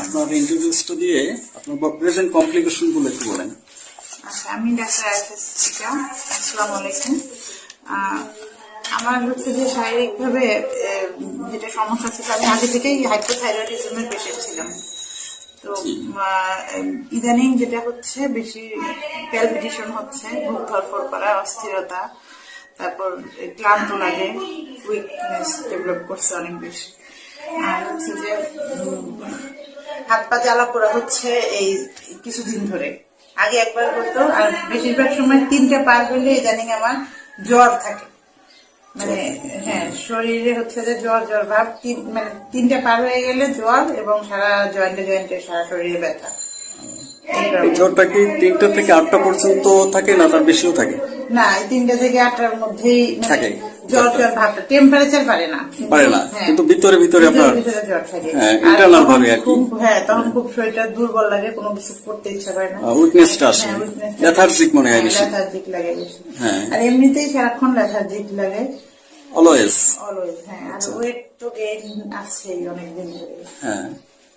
আপনার ইন্টারভিউটা দিয়ে আপনার প্রেজেন্ট কমপ্লিকেশন গুলো একটু বলেন। আচ্ছা, আমি ডাক্তার আয়শা। আসসালামু আলাইকুম। আমার হচ্ছে যে শারীরিকভাবে যেটা সমস্যা ছিল, আমি আগে থেকেই হাইপোথাইরয়েডিজমের পেশেন্ট ছিলাম। তো ইদানিং যেটা হচ্ছে বেশি প্যালপিটেশন হচ্ছে, বুক ধরফর করা, অস্থিরতা, তারপর ক্লান্ত লাগে, উইকনেস ডেভেলপ করছে অনেক বেশি। আর হচ্ছে যে হাত পা জ্বালা পোড়া হচ্ছে এই কিছুদিন ধরে। আগে একবার হতো, আর বেশিরভাগ সময় 3টা পার হইলে ইদানিং আমার জ্বর থাকে। মানে হ্যাঁ, শরীরে হচ্ছে যে জ্বর জ্বর ভাব, মানে 3টা পার হয়ে গেলে জ্বর, এবং সারা জয়েন্টে সারা শরীরে ব্যথা। এই জ্বরটা কি 3টা থেকে 8টা পর্যন্ত থাকে না তার বেশিও থাকে? না, এই 3টা থেকে 8টার মধ্যেই থাকে জ্বর জ্বর ভাবটা। টেম্পারেচার পারে না, কিন্তু ভিতরে আপনার জ্বর থাকে ইন্টারনাল ভাবে আর কি। হ্যাঁ, তখন খুব শরীরটা দুর্বল লাগে, কোনো কিছু করতে ইচ্ছা করে না, উইকনেসটা আসে, লেথার্জিক মনে হয় বেশি। লেথার্জিক লাগে বেশি, আর এমনিতেই সারাক্ষণ লেথার্জিক লাগে অলওয়েজ। হ্যাঁ, আর ওয়েট তো গেইন আছেই অনেকদিন ধরে। হ্যাঁ,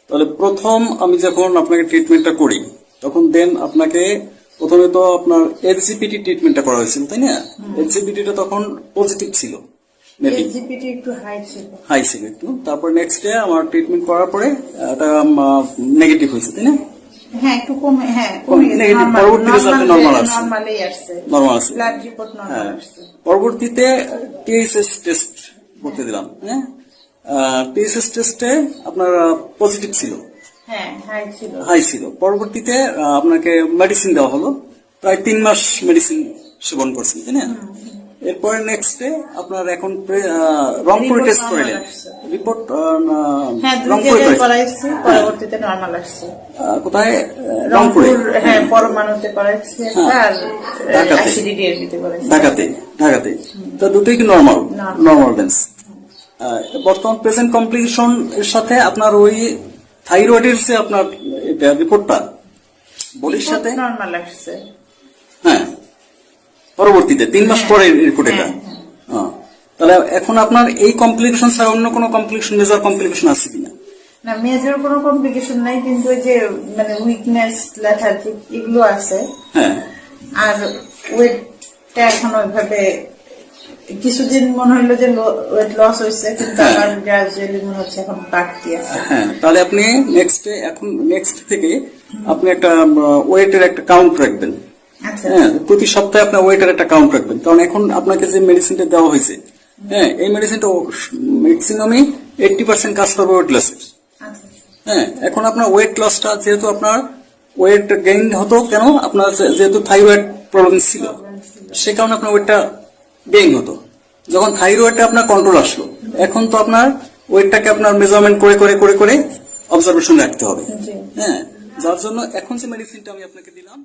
তাহলে প্রথম আমি যখন আপনাকে ট্রিটমেন্টটা করি তখন দেন আপনাকে প্রথমে তো আপনার এলজিপিটি ট্রিটমেন্টটা করা হয়েছিল, তাই না? এলজিপিটিটা তখন পজিটিভ ছিল, এলজিপিটি একটু হাই ছিল একটু। তারপর নেক্সট ডে আমার ট্রিটমেন্ট করার পরে এটা নেগেটিভ হয়েছে, তাই না? হ্যাঁ, একটু কমে, হ্যাঁ কমে গেছে, পরবর্তী রেজাল্টে নরমাল আসছে, নরমাল আসছে, ব্লাড রিপোর্ট নরমাল আসছে। পরবর্তীতে টিএসএস টেস্ট করতে দিলাম, হ্যাঁ। টিএসএস টেস্টে আপনার পজিটিভ ছিল, হ্যাঁ হাই ছিল। পরবর্তীতে আপনাকে মেডিসিন দেওয়া হলো, প্রায় 3 মাস মেডিসিন সেবন করছেন, তাই না? এরপরে নেক্সট ডে আপনার এখন রংপুর টেস্ট করিলেন, রিপোর্ট রংপুরে করাইছে, পরবর্তীতে নরমাল আসছে। কোথায়? রংপুরে, হ্যাঁ, পরমাণুতে করাইছে, আর ঢাকাতে। তো দুটোই কি নরমাল বেন্স। বর্তমান প্রেজেন্ট কমপ্লিকেশন এর সাথে আপনার ওই থাইরয়েডের যে আপনার এটা রিপোর্টটা বডির সাথে নরমাল আসছে। হ্যাঁ, পরবর্তীতে 3 মাস পরে রিপোর্ট এটা। তাহলে এখন আপনার এই কমপ্লিকেশন ছাড়া অন্য কোনো কমপ্লিকেশন, মেজর কমপ্লিকেশন আছে কিনা? না, মেজর কোনো কমপ্লিকেশন নাই, কিন্তু ওই যে মানে উইকনেস, লেথার্জি এগুলো আছে। হ্যাঁ, আর ওয়েটটা এখন ওইভাবে কিছুদিন মনে হইলো যে ওয়েট লস হয়েছে, কিন্তু আমার গ্রাজুয়ালি মনে হচ্ছে এখন বাড়তি আছে। হ্যাঁ, তাহলে আপনি নেক্সট থেকে আপনি একটা ওয়েটের একটা কাউন্ট রাখবেন। হ্যাঁ, প্রতি সপ্তাহে আপনার ওয়েটের একটা কাউন্ট রাখবেন, কারণ এখন আপনাকে যে মেডিসিনটা দেওয়া হয়েছে, হ্যাঁ, এই মেডিসিনটা ম্যাক্সিমামই 80% কাজ করবে ওয়েট লসের। হ্যাঁ, এখন আপনার ওয়েট লসটা যেহেতু আপনার ওয়েট গেইন হতো, কেন? আপনার যেহেতু থাইরয়েড প্রবলেম ছিল, সে কারণে আপনার ওয়েটটা গেইন হতো। যখন থাইরয়েডটা আপনার কন্ট্রোল আসলো, এখন তো আপনার ওয়েটটাকে আপনার মেজারমেন্ট করে অবজারভেশন রাখতে হবে। হ্যাঁ, যার জন্য এখন যে মেডিসিনটা আমি আপনাকে দিলাম